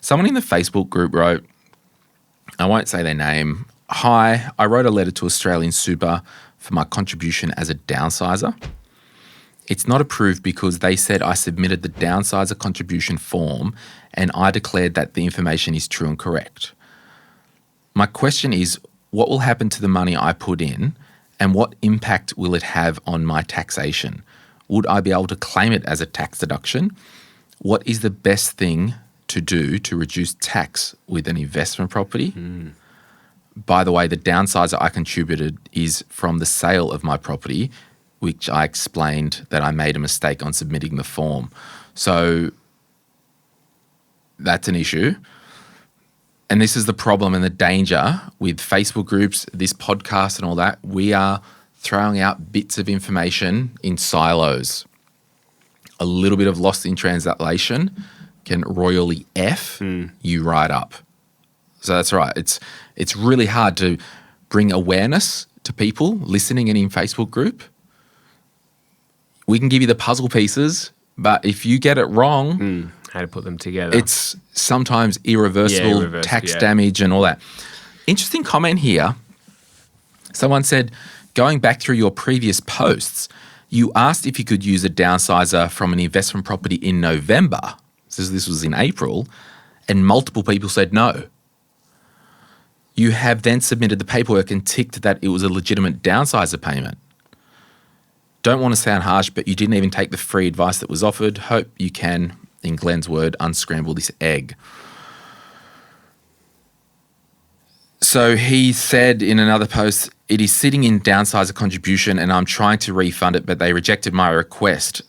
Someone in the Facebook group wrote, I won't say their name, "Hi, I wrote a letter to Australian Super for my contribution as a downsizer. It's not approved because they said I submitted the downsizer contribution form and I declared that the information is true and correct. My question is, what will happen to the money I put in and what impact will it have on my taxation? Would I be able to claim it as a tax deduction? What is the best thing to do to reduce tax with an investment property? By the way, the downsizer I contributed is from the sale of my property, which I explained that I made a mistake on submitting the form." So that's an issue. And this is the problem and the danger with Facebook groups, this podcast and all that. We are throwing out bits of information in silos. A little bit of lost in translation can royally F you right up. So that's right. It's really hard to bring awareness to people listening in Facebook group. We can give you the puzzle pieces, but if you get it wrong, how to put them together. It's sometimes irreversible tax damage and all that. Interesting comment here. Someone said, going back through your previous posts, you asked if you could use a downsizer from an investment property in November. So this was in April, and multiple people said no. You have then submitted the paperwork and ticked that it was a legitimate downsizer payment. Don't want to sound harsh, but you didn't even take the free advice that was offered. Hope you can, in Glen's word, unscramble this egg. So he said in another post, it is sitting in downsizer contribution and I'm trying to refund it, but they rejected my request.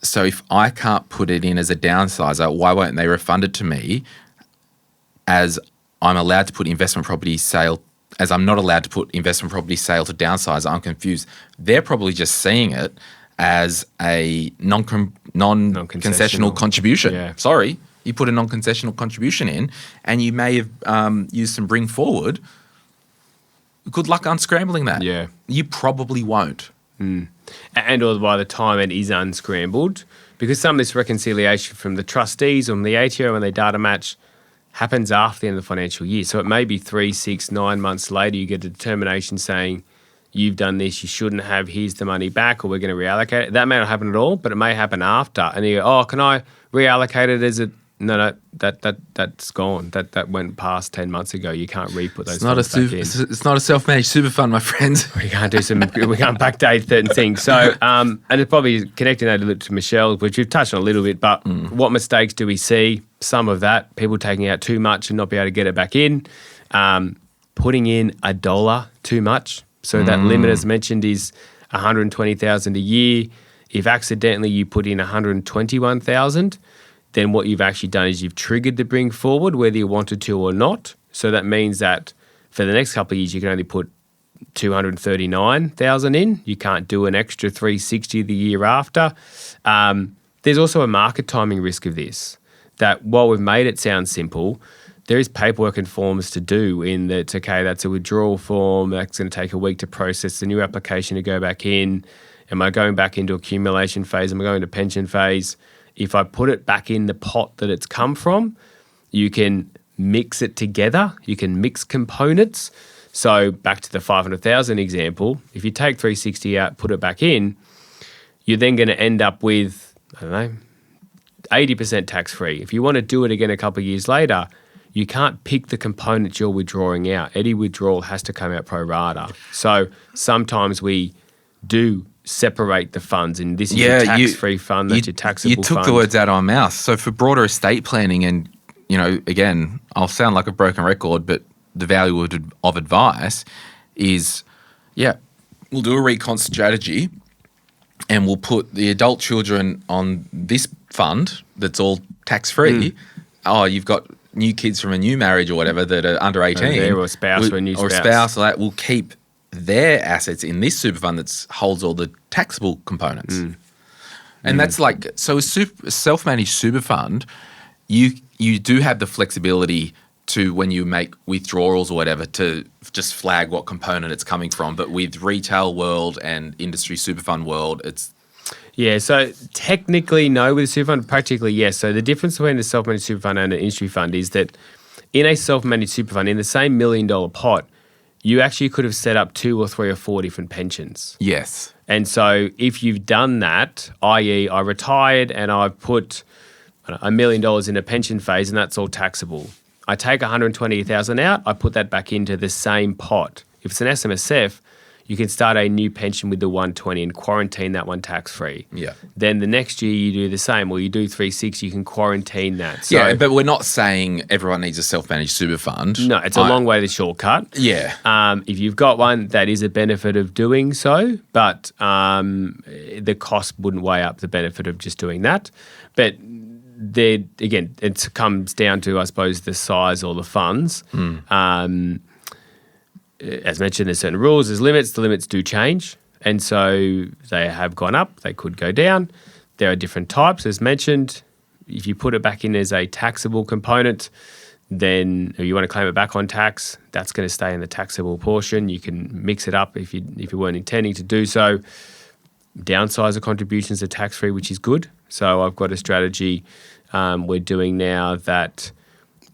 So if I can't put it in as a downsizer, why won't they refund it to me as I'm allowed to put investment property sale, as I'm not allowed to put investment property sale to downsizer? I'm confused. They're probably just seeing it as a non-concessional contribution. Yeah. Sorry, you put a non-concessional contribution in and you may have used some bring forward. Good luck unscrambling that. Yeah. You probably won't. And or by the time it is unscrambled, because some of this reconciliation from the trustees or from the ATO and their data match happens after the end of the financial year. So it may be 3, 6, 9 months later you get a determination saying you've done this, you shouldn't have, here's the money back, or we're going to reallocate it. That may not happen at all, but it may happen after. And you go, oh, can I reallocate it as a... No, that's gone. That went past 10 months ago. You can't re-put those funds back in. It's not a self-managed super fund, my friends. We can't backdate certain things. So, and it's probably connecting that a little to Michelle, which we've touched on a little bit, but what mistakes do we see? Some of that, people taking out too much and not be able to get it back in. Putting in $1 too much. So that limit, as mentioned, is $120,000 a year. If accidentally you put in $121,000, then what you've actually done is you've triggered the bring forward, whether you wanted to or not. So that means that for the next couple of years, you can only put $239,000 in. You can't do an extra $360 the year after. There's also a market timing risk of this, that while we've made it sound simple, there is paperwork and forms to do in that, okay, that's a withdrawal form, that's going to take a week to process the new application to go back in. Am I going back into accumulation phase? Am I going to pension phase? If I put it back in the pot that it's come from, you can mix it together. You can mix components. So back to the 500,000 example, if you take 360 out, put it back in, you're then going to end up with, 80% tax-free. If you want to do it again a couple of years later, you can't pick the components you're withdrawing out. Any withdrawal has to come out pro rata. So sometimes we do separate the funds, and this is your tax-free fund, that's your taxable fund. You took the words out of my mouth. So for broader estate planning, and, again, I'll sound like a broken record, but the value of advice is, we'll do a recon strategy and we'll put the adult children on this fund that's all tax-free. Oh, you've got new kids from a new marriage or whatever that are under 18. Or a spouse for a new spouse. Or a spouse, or that will keep their assets in this super fund that holds all the taxable components. And that's like, so a self-managed super fund, you do have the flexibility to, when you make withdrawals or whatever, to just flag what component it's coming from. But with retail world and industry super fund world, it's Yeah, so technically no with a super fund, practically yes. So the difference between a self-managed super fund and an industry fund is that in a self-managed super fund, in the same $1 million pot, you actually could have set up 2 or 3 or 4 different pensions. Yes. And so if you've done that, i.e. I retired and I've put $1 million in a pension phase and that's all taxable. I take 120,000 out, I put that back into the same pot. If it's an SMSF, you can start a new pension with the 120 and quarantine that one tax-free. Yeah. Then the next year you do the same, or you do 360, you can quarantine that. So, Yeah, but we're not saying everyone needs a self-managed super fund. no, it's a long way to shortcut. Yeah. If you've got one, that is a benefit of doing so, but the cost wouldn't weigh up the benefit of just doing that. But again, it comes down to, I suppose, the size or the funds. As mentioned, there's certain rules, there's limits. The limits do change, and so they have gone up. They could go down. There are different types, as mentioned. If you put it back in as a taxable component, then if you want to claim it back on tax, that's going to stay in the taxable portion. You can mix it up if you weren't intending to do so. Downsizer contributions are tax-free, which is good. So I've got a strategy we're doing now that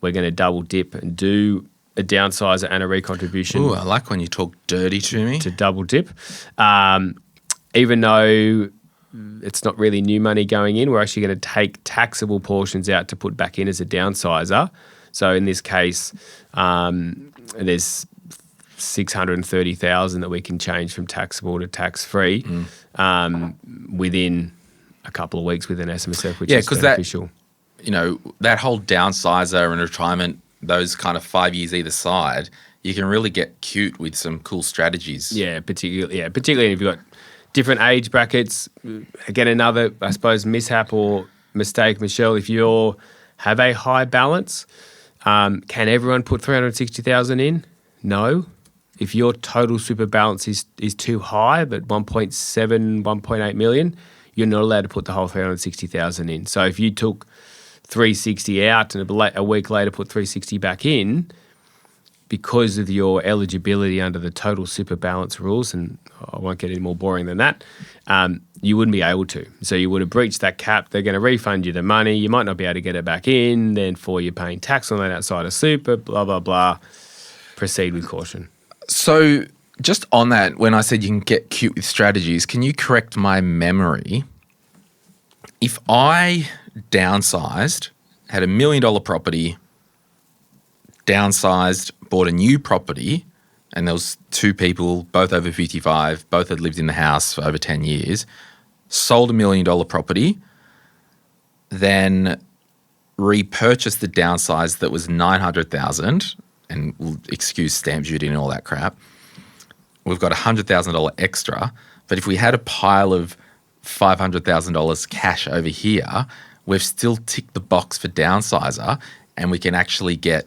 we're going to double dip and do a downsizer and a recontribution. Ooh, I like when you talk dirty to me. To double dip. Even though it's not really new money going in, we're actually going to take taxable portions out to put back in as a downsizer. So in this case, there's 630,000 that we can change from taxable to tax-free within a couple of weeks with an SMSF, which is beneficial. That whole downsizer and retirement, those kind of 5 years either side, you can really get cute with some cool strategies. Yeah, particularly if you've got different age brackets. Again, another, I suppose, mishap or mistake, Michelle, if you have a high balance, can everyone put 360,000 in? No. If your total super balance is too high, but 1.7, 1.8 million, you're not allowed to put the whole 360,000 in. So if you took 360 out and a week later put 360 back in, because of your eligibility under the total super balance rules, and I won't get any more boring than that, you wouldn't be able to. So you would have breached that cap. They're going to refund you the money. You might not be able to get it back in. Then you're paying tax on that outside of super, blah, blah, blah. Proceed with caution. So just on that, when I said you can get cute with strategies, can you correct my memory? If I downsized, had $1 million property, downsized, bought a new property, and there was 2 people, both over 55, both had lived in the house for over 10 years, sold $1 million property, then repurchased the downsize that was $900,000, and we'll excuse stamp duty and all that crap. We've got $100,000 extra, but if we had a pile of $500,000 cash over here, we've still ticked the box for downsizer, and we can actually get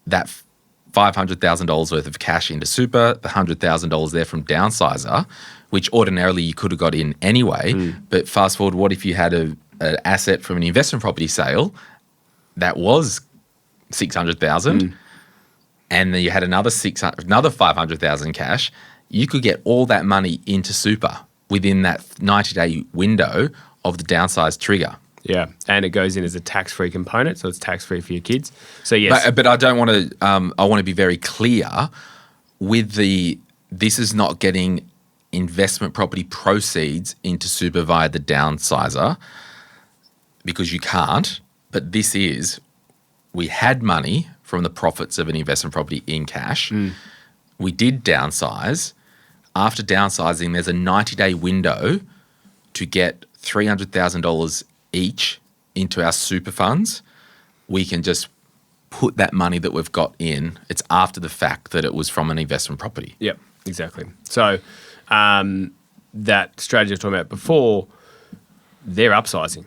that $500,000 worth of cash into super, the $100,000 there from downsizer, which ordinarily you could have got in anyway. But fast forward, what if you had an asset from an investment property sale that was $600,000, and then you had another $500,000 cash? You could get all that money into super within that 90-day window of the downsize trigger. Yeah, and it goes in as a tax-free component, so it's tax-free for your kids. So yes, but I don't want to. I want to be very clear with this is not getting investment property proceeds into super via the downsizer, because you can't. But this is, we had money from the profits of an investment property in cash. We did downsize. After downsizing, there's a 90-day window to get $300,000 each into our super funds. We can just put that money that we've got in. It's after the fact that it was from an investment property. Yep, exactly. So that strategy I was talking about before, they're upsizing.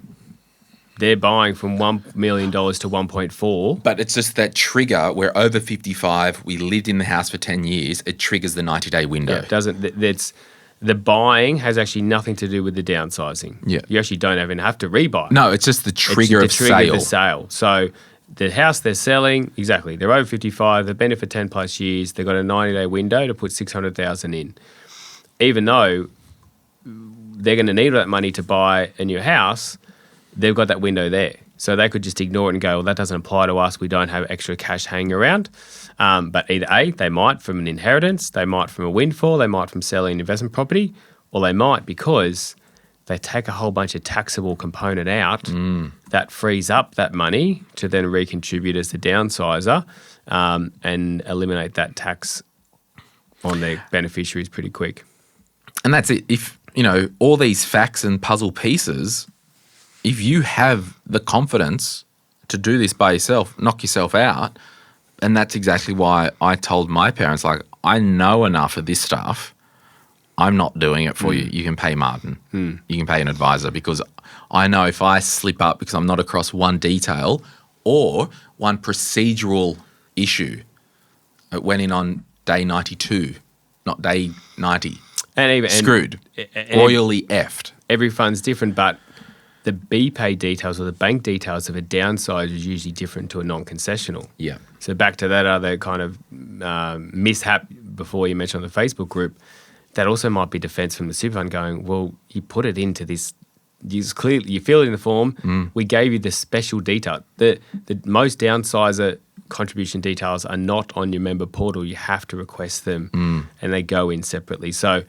They're buying from $1 million to 1.4. But it's just that trigger. We're over 55. We lived in the house for 10 years. It triggers the 90-day window. Yeah, it doesn't. The buying has actually nothing to do with the downsizing. Yeah. You actually don't even have to rebuy. No, it's just the trigger of sale. The sale. So the house they're selling, exactly, they're over 55, they've been there for 10 plus years, they've got a 90-day window to put $600,000 in. Even though they're going to need that money to buy a new house, they've got that window there. So they could just ignore it and go, well, that doesn't apply to us. We don't have extra cash hanging around. But either A, they might from an inheritance, they might from a windfall, they might from selling an investment property, or they might because they take a whole bunch of taxable component out that frees up that money to then recontribute as the downsizer and eliminate that tax on their beneficiaries pretty quick. And that's it. If, you know, all these facts and puzzle pieces, if you have the confidence to do this by yourself, knock yourself out, and that's exactly why I told my parents, like, I know enough of this stuff. I'm not doing it for you. You can pay Martin. You can pay an advisor, because I know if I slip up because I'm not across one detail or one procedural issue, it went in on day 92, not day 90. Screwed. Royally effed. Every fund's different, but the BPay details or the bank details of a downsizer is usually different to a non-concessional. Yeah. So back to that other kind of mishap before you mentioned on the Facebook group, that also might be defence from the super fund going, well, you put it into this, you fill it in the form, we gave you the special detail. The most downsizer contribution details are not on your member portal. You have to request them and they go in separately. So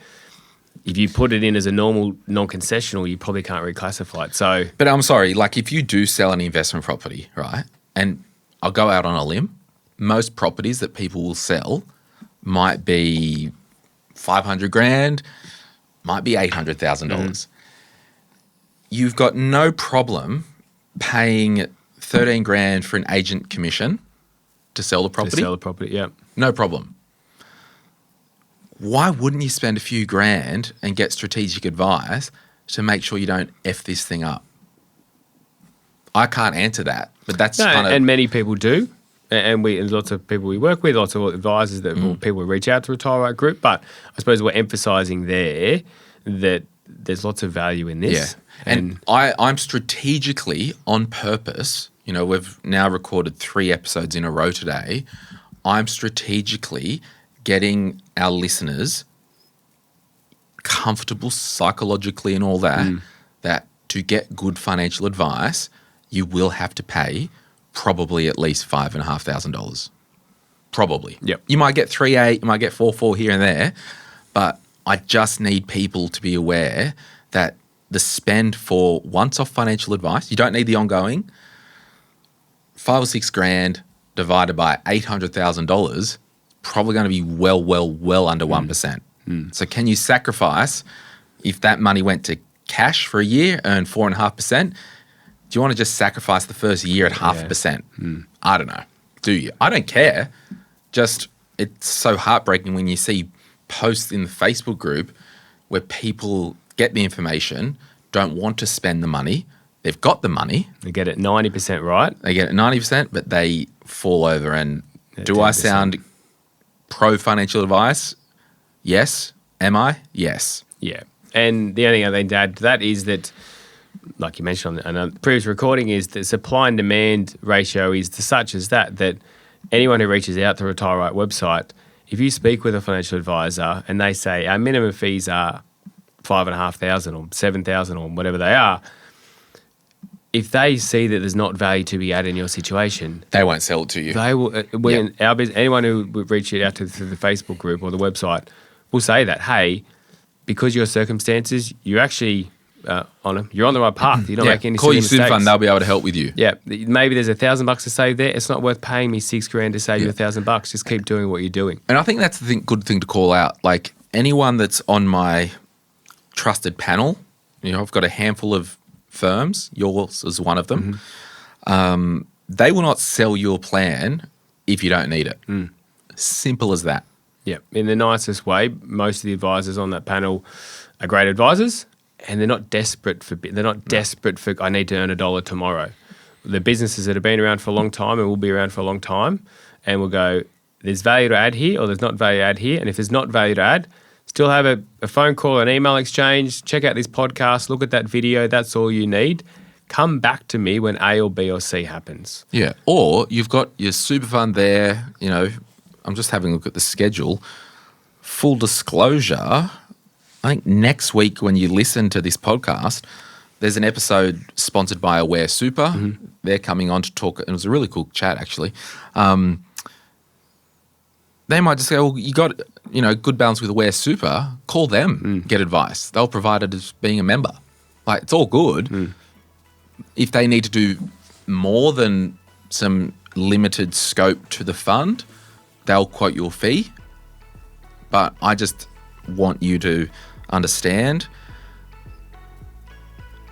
if you put it in as a normal non-concessional, you probably can't reclassify it. So, but I'm sorry, like if you do sell an investment property, right, and I'll go out on a limb, most properties that people will sell might be 500 grand, might be $800,000. You've got no problem paying 13 grand for an agent commission to sell the property. Yeah. No problem. Why wouldn't you spend a few grand and get strategic advice to make sure you don't F this thing up? I can't answer that, but that's kind of... And many people do. And lots of people we work with, lots of advisors that people reach out to Retire Right Group. But I suppose we're emphasising there that there's lots of value in this. Yeah. And I'm strategically, on purpose, you know, we've now recorded 3 episodes in a row today. I'm strategically getting our listeners comfortable psychologically and all that, that to get good financial advice, you will have to pay probably at least $5,500. Probably. Yep. You might get 3.8, you might get 4.4 here and there, but I just need people to be aware that the spend for once-off financial advice, you don't need the ongoing, 5 or 6 grand divided by $800,000, probably going to be well under 1%. So can you sacrifice, if that money went to cash for a year, earn 4.5%, do you want to just sacrifice the first year at 0.5%? I don't know. Do you? I don't care. Just, it's so heartbreaking when you see posts in the Facebook group where people get the information, don't want to spend the money. They've got the money. They get it 90% right. They get it 90%, but they fall over. And do 10%. I sound pro financial advice? Yes. Am I? Yes. Yeah. And the only other thing to add to that is that, like you mentioned on a previous recording, is the supply and demand ratio is such as that anyone who reaches out to the Retire Right website, if you speak with a financial advisor and they say our minimum fees are $5,500 or $7,000 or whatever they are, if they see that there's not value to be added in your situation, they won't sell it to you. They will. Our business, anyone who would reach out to through the Facebook group or the website will say that, hey, because your circumstances, you actually you're on the right path. You're not making any call your mistakes. super fund; they'll be able to help with you. Yeah, maybe there's $1,000 to save there. It's not worth paying me $6 grand to save you $1,000. Just keep doing what you're doing. And I think that's the good thing to call out. Like anyone that's on my trusted panel, you know, I've got a handful of firms. Yours is one of them. They will not sell your plan if you don't need it. Simple as that. Yeah, in the nicest way. Most of the advisors on that panel are great advisors. And they're not desperate for. I need to earn $1 tomorrow. The businesses that have been around for a long time and will be around for a long time, and will go, there's value to add here, or there's not value to add here. And if there's not value to add, still have a phone call, an email exchange. Check out this podcast. Look at that video. That's all you need. Come back to me when A or B or C happens. Yeah, or you've got your super fund there. You know, I'm just having a look at the schedule. Full disclosure. I think next week when you listen to this podcast, there's an episode sponsored by Aware Super. They're coming on to talk. It was a really cool chat, actually. They might just say, well, you got, good balance with Aware Super. Call them, get advice. They'll provide it as being a member. Like, it's all good. If they need to do more than some limited scope to the fund, they'll quote your fee. But I just want you to understand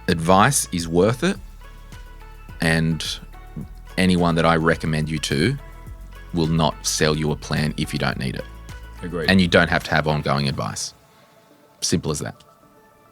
advice is worth it, and anyone that I recommend you to will not sell you a plan if you don't need it. Agreed. And you don't have to have ongoing advice. Simple as that.